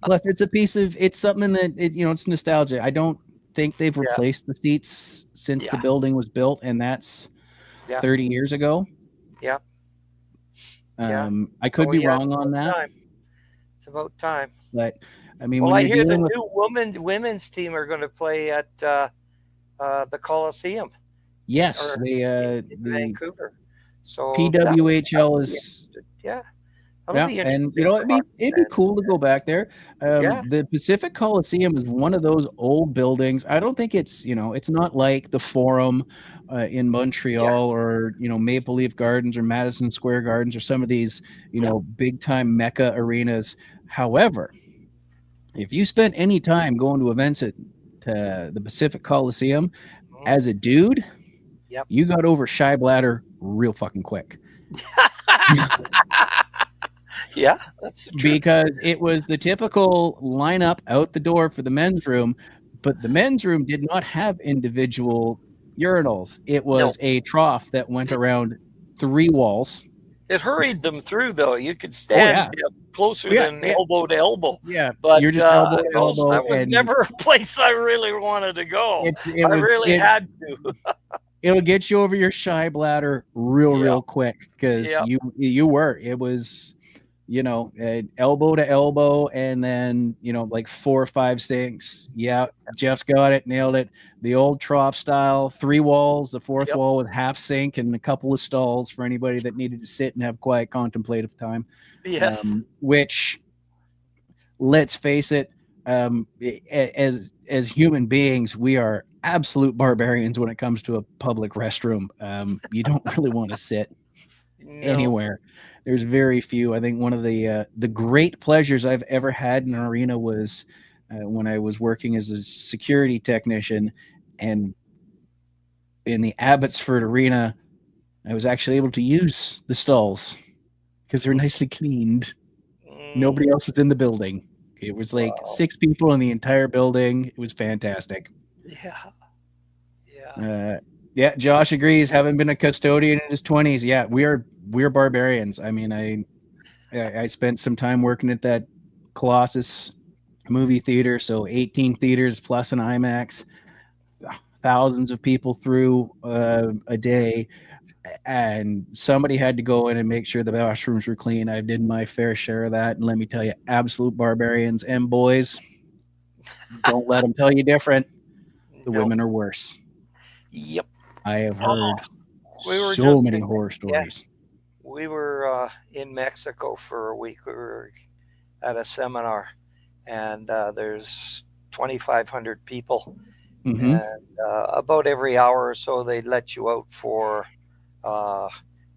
plus it's something that it's nostalgia. I don't think they've replaced the seats since the building was built, and that's 30 years ago. Yeah. I could be wrong on that. It's about time. But I mean, I hear the new women's team are going to play at the Coliseum. Yes, in Vancouver. So PWHL be is interesting. Yeah, that'll be and interesting. it'd be cool to go back there. Yeah. The Pacific Coliseum is one of those old buildings. I don't think it's it's not like the Forum in Montreal or Maple Leaf Gardens or Madison Square Gardens or some of these big time mecca arenas. However, if you spent any time going to events at the Pacific Coliseum as a dude, Yep. you got over shy bladder real fucking quick. Yeah, that's the truth. Because it was the typical lineup out the door for the men's room, but the men's room did not have individual urinals. It was a trough that went around 3 walls. It hurried them through, though. You could stand closer than elbow to elbow. Yeah, but you're just elbow to elbow. That was never a place I really wanted to go. I really had to. It'll get you over your shy bladder real quick because you were. It was elbow to elbow, and then like 4 or 5 sinks. Yeah, Jeff's got it, nailed it. The old trough style, 3 walls. The 4th wall with half sink and a couple of stalls for anybody that needed to sit and have quiet contemplative time. Yes. Which, let's face it, as human beings, we are absolute barbarians when it comes to a public restroom. You don't really want to sit anywhere. There's very few. I think one of the great pleasures I've ever had in an arena was when I was working as a security technician, and in the Abbotsford Arena, I was actually able to use the stalls because they're nicely cleaned. Nobody else was in the building. It was like 6 people in the entire building. It was fantastic. Yeah. Josh agrees. Having been a custodian in his 20s, yeah, we're barbarians. I mean, I spent some time working at that Colossus movie theater, so 18 theaters plus an IMAX, thousands of people through a day, and somebody had to go in and make sure the washrooms were clean. I did my fair share of that, and let me tell you, absolute barbarians. And boys, don't let them tell you different. The women are worse. Yep. I have heard so many horror stories. Yeah. We were in Mexico for a week. We were at a seminar, and there's 2,500 people. Mm-hmm. And about every hour or so, they let you out for to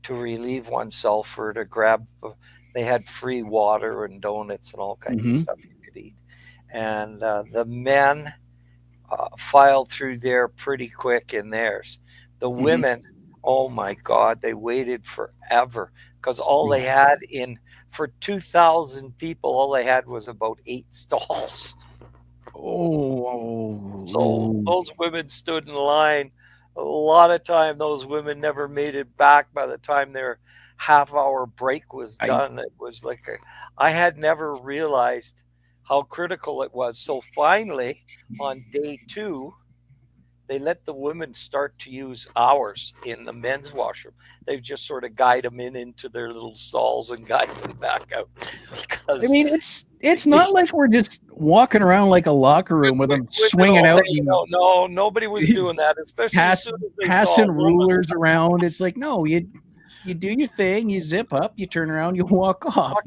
relieve oneself or to grab. They had free water and donuts and all kinds of stuff you could eat. And the men filed through there pretty quick in theirs. The women, oh my God, they waited forever because all they had for 2,000 people, all they had was about 8 stalls. So those women stood in line. A lot of time, those women never made it back by the time their half-hour break was done. It was like I had never realized how critical it was. So finally, on day 2, they let the women start to use ours in the men's washroom. They've just sort of guide them into their little stalls and guide them back out. Because I mean, it's not like we're just walking around like a locker room with them swinging out. No, nobody was doing that, especially as soon as they passing rulers around. It's like, no, you do your thing, you zip up, you turn around, you walk off.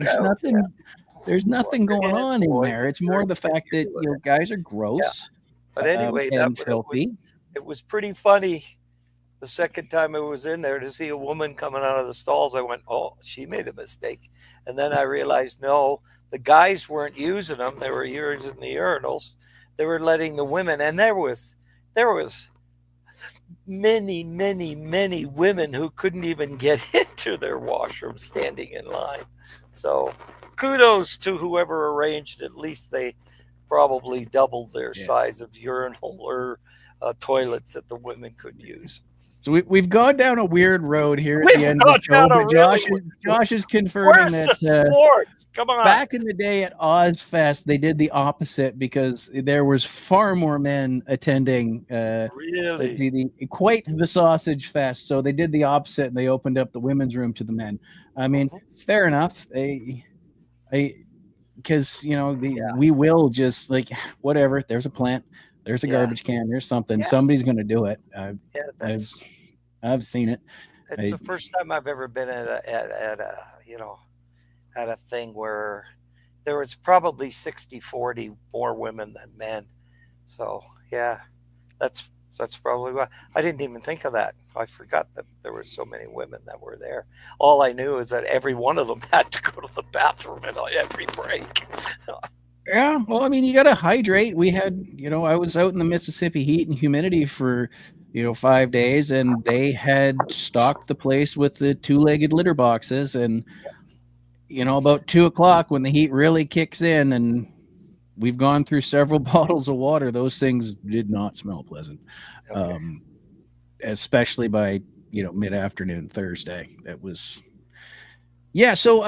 There's nothing going on in there. It's more the fact that guys are gross. But anyway, and filthy. It was pretty funny the second time I was in there to see a woman coming out of the stalls. I went, oh, she made a mistake. And then I realized, no, the guys weren't using them. They were using the urinals. They were letting the women. And there was many, many, many women who couldn't even get into their washroom standing in line. So kudos to whoever arranged. At least they probably doubled their size of urinal or toilets that the women could use. So we've gone down a weird road here at the end of the show. But Josh is confirming that sports? Come on. Back in the day at Ozfest, they did the opposite because there was far more men attending. Really? Quite the sausage fest. So they did the opposite, and they opened up the women's room to the men. I mean, fair enough. Because we will just like whatever. There's a plant. There's a garbage can. There's something. Somebody's going to do it. I've seen it. It's the first time I've ever been at a at a thing where there was probably 60-40 more women than men. So yeah, that's that's probably why I didn't even think of that. I forgot that there were so many women that were there. All I knew is that every one of them had to go to the bathroom at every break. Yeah, well, I mean, you got to hydrate. We had, I was out in the Mississippi heat and humidity for, 5 days, and they had stocked the place with the two-legged litter boxes. And, about 2 o'clock when the heat really kicks in, and we've gone through several bottles of water, those things did not smell pleasant, Okay. especially by, mid-afternoon Thursday. That was, yeah. So,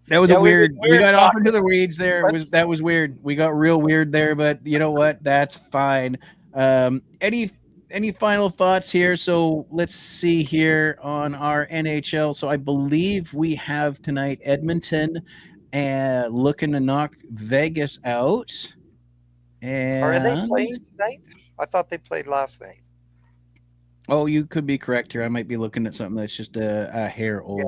that was Yeah, a weird. We we're got off talking. into the weeds there. That was weird. We got real weird there, but you know what? That's fine. Any final thoughts here? So let's see here on our NHL. So I believe we have tonight Edmonton and looking to knock Vegas out. Are they And playing tonight? I thought they played last night. oh, you could be correct here. I might be looking at something that's just a hair old.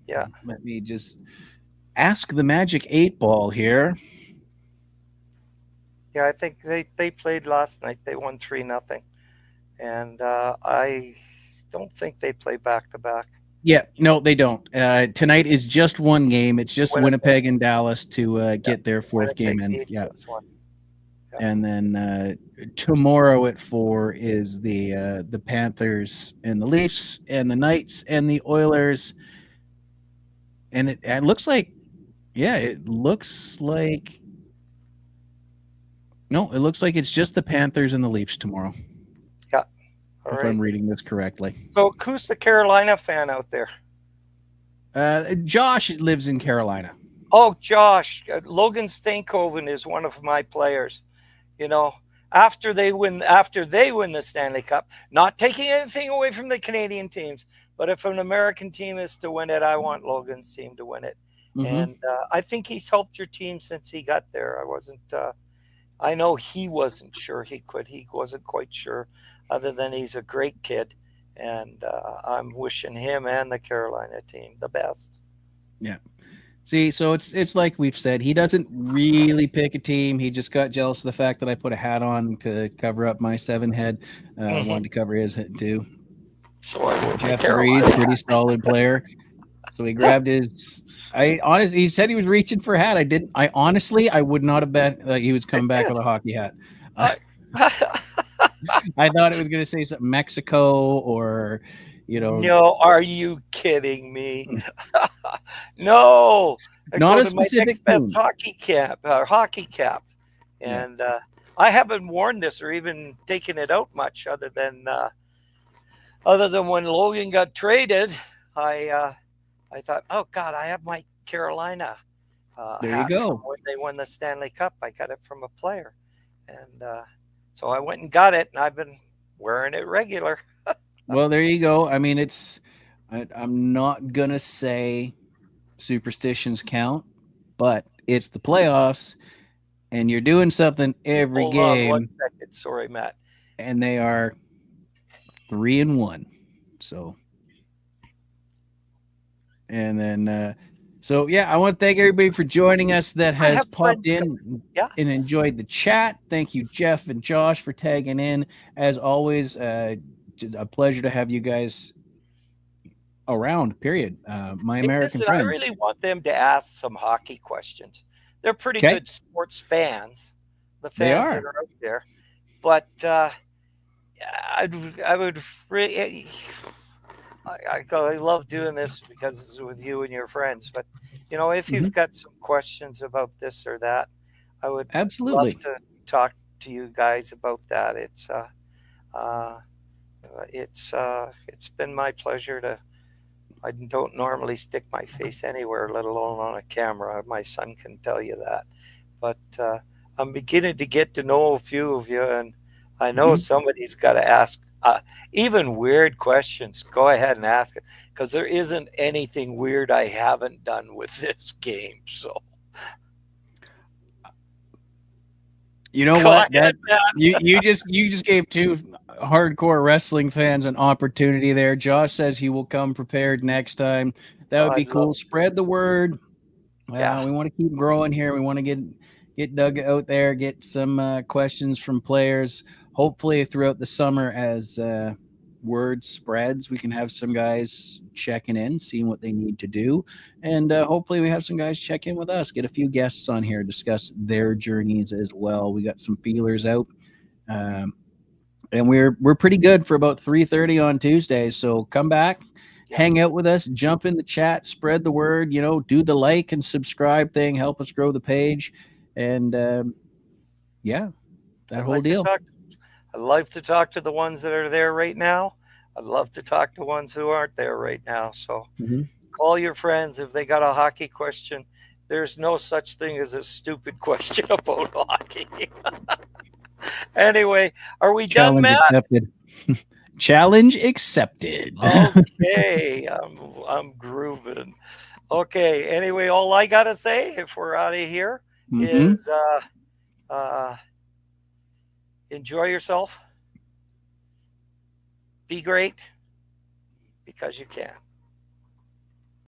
Yeah. Let me just ask the Magic 8 Ball here. Yeah, I think they played last night. They won 3-0, and I don't think they play back to back. Yeah, no, they don't. Tonight is just one game. It's just Winnipeg and Dallas to get their fourth game in. Yeah. And then tomorrow at 4 is the Panthers and the Leafs and the Knights and the Oilers. And it looks like, no, it looks like it's just the Panthers and the Leafs tomorrow. Yeah. If I'm reading this correctly. So who's the Carolina fan out there? Josh lives in Carolina. Oh, Josh. Logan Stankoven is one of my players. After they win the Stanley Cup, not taking anything away from the Canadian teams, but if an American team is to win it, I want Logan's team to win it. Mm-hmm. And I think he's helped your team since he got there. I know he wasn't sure he could. He wasn't quite sure, other than he's a great kid. And I'm wishing him and the Carolina team the best. Yeah. See, so it's like we've said, he doesn't really pick a team. He just got jealous of the fact that I put a hat on to cover up my 7 head. Wanted to cover his head too. So I wore Jeff Breeze, pretty solid player. So he grabbed his. He said he was reaching for a hat. I would not have bet that he was coming back with a hockey hat. I thought it was going to say something Mexico or, No, are you kidding me? No, not a specific best hockey cap. And I haven't worn this or even taken it out much, other than when Logan got traded. I thought, oh God, I have my Carolina there you go. When they won the Stanley Cup, I got it from a player, and so I went and got it, and I've been wearing it regular. Well, there you go. I mean, I'm not gonna say superstitions count, but it's the playoffs, and you're doing something every Hold game. on 1 second. Sorry, Matt. And they are 3-1. So. And then, I want to thank everybody for joining us that has popped in and enjoyed the chat. Thank you, Jeff and Josh, for tagging in. As always, a pleasure to have you guys around, period. My American friends. I really want them to ask some hockey questions. They're pretty good sports fans, the fans that are out there. But I would really... I love doing this because it's with you and your friends. But, if you've got some questions about this or that, I would absolutely love to talk to you guys about that. It's been my pleasure I don't normally stick my face anywhere, let alone on a camera. My son can tell you that. But I'm beginning to get to know a few of you, and I know somebody's got to ask even weird questions. Go ahead and ask it, because there isn't anything weird I haven't done with this game. So, you know what? You just gave 2 hardcore wrestling fans an opportunity there. Josh says he will come prepared next time. That would be I'd cool. love- Spread the word. Yeah. We want to keep growing here. We want to get Doug out there, get some questions from players. Hopefully, throughout the summer, as word spreads, we can have some guys checking in, seeing what they need to do, and hopefully, we have some guys check in with us. Get a few guests on here, discuss their journeys as well. We got some feelers out. And we're pretty good for about 3:30 on Tuesdays. So come back, hang out with us, jump in the chat, spread the word. Do the like and subscribe thing, help us grow the page, and yeah, that whole deal. I'd love to talk to the ones that are there right now. I'd love to talk to ones who aren't there right now. So call your friends if they got a hockey question. There's no such thing as a stupid question about hockey. Anyway, are we done, Matt? Accepted. Challenge accepted. Okay, I'm grooving. Okay, anyway, all I gotta say if we're out of here is enjoy yourself. Be great because you can.